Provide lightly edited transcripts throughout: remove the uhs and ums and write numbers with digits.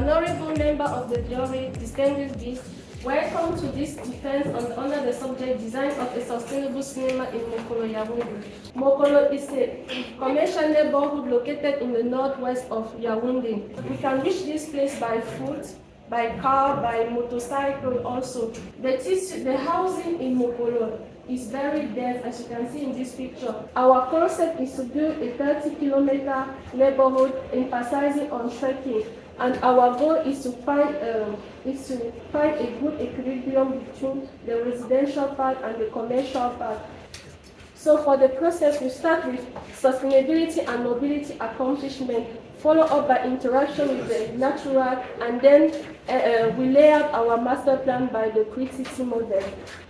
Honorable member of the jury, distinguished guests, welcome to this defense under the subject design of a sustainable cinema in Mokolo, Yaoundé. Mokolo is a commercial neighborhood located in the northwest of Yaoundé. We can reach this place by foot, by car, by motorcycle also. The housing in Mokolo is very dense, as you can see in this picture. Our concept is to build a 30-kilometer neighborhood emphasizing on trekking, and our goal is to find a good equilibrium between the residential part and the commercial part. So for the process, we start with sustainability and mobility accomplishment, followed up by interaction with the natural, and then we lay out our master plan by the criticality model.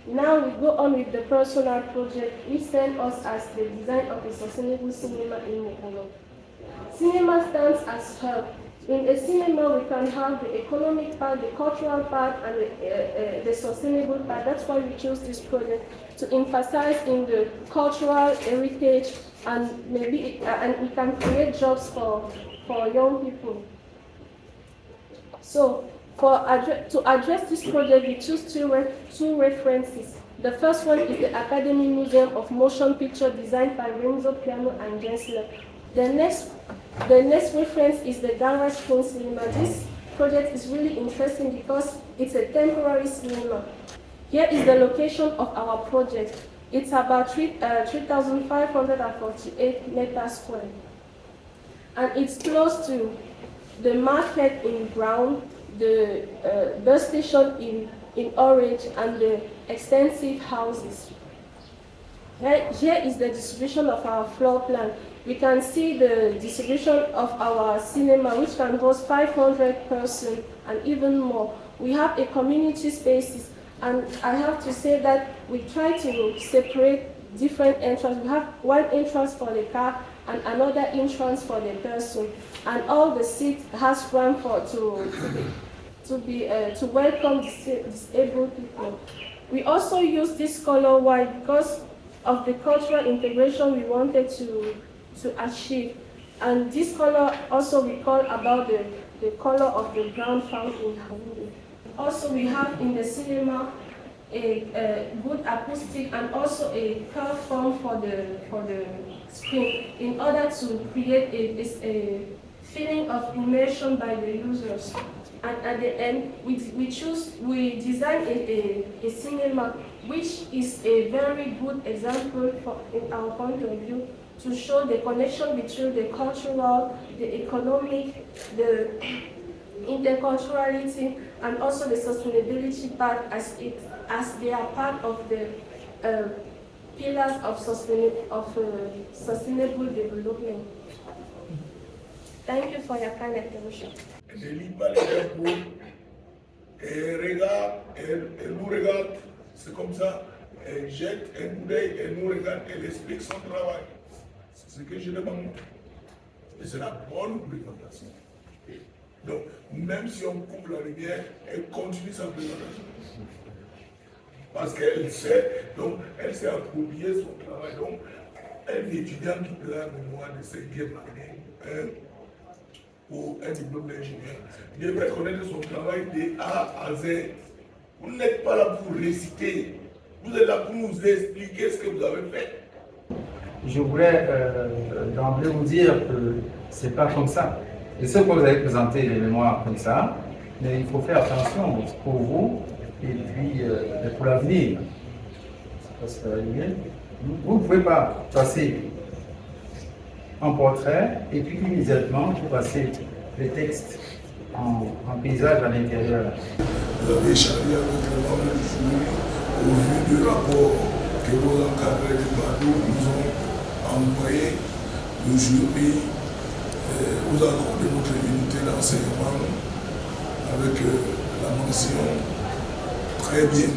Now we go on with the personal project, which sent us as the design of a sustainable cinema in Mokolo. Cinema stands as hub. In a cinema, we can have the economic part, the cultural part, and the sustainable part. That's why we chose this project, to emphasize in the cultural heritage, and maybe and we can create jobs for young people. So to address this project, we choose two references. The first one is the Academy Museum of Motion Picture, designed by Renzo Piano and Gensler. The next reference is the Garage Phone Cinema. This project is really interesting because it's a temporary cinema. Here is the location of our project. It's about 3,548 meters square. And it's close to the market in Brown, the bus station in Orange, and the extensive houses. Here is the distribution of our floor plan. We can see the distribution of our cinema, which can host 500 persons and even more. We have a community spaces, and I have to say that we try to separate different entrances. We have one entrance for the car and another entrance for the person, and all the seats has ramp to welcome disabled people. We also use this color white because of the cultural integration we wanted to achieve. And this color also we call about the color of the ground found in Yaoundé. Also we have in the cinema a good acoustic and also a curve form for the screen, in order to create a feeling of immersion by the users. And at the end, we design a cinema which is a very good example in our point of view, to show the connection between the cultural, the economic, the interculturality, and also the sustainability part, as they are part of the pillars of sustainable development. Thank you for your kind attention. Elle nous regarde, c'est comme ça, elle jette un coup d'œil, elle nous regarde, elle explique son travail. C'est ce que je demande. Et c'est la bonne présentation. Donc, même si on coupe la lumière, elle continue sa présentation. Parce qu'elle sait, donc, elle s'est approprié son travail. Donc, un étudiant qui peut la mémoire de 5e année, ou un diplôme d'ingénieur, devrait connaître son travail de A à Z. Vous n'êtes pas là pour réciter, vous êtes là pour nous expliquer ce que vous avez fait. Je voulais d'emblée vous dire que c'est pas comme ça. Je sais que vous avez présenté les mémoires comme ça, mais il faut faire attention pour vous et puis pour l'avenir. Vous ne pouvez pas passer en portrait et puis immédiatement vous passez les textes en paysage à l'intérieur. Vous avez échangé avec le membre du jury au vu du rapport que vos encadrés de Badou nous ont envoyé. Le jury vous accorde votre unité d'enseignement avec la mention très bien.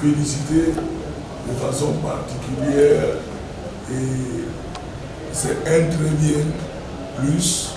Féliciter de façon particulière, et c'est un très bien, plus.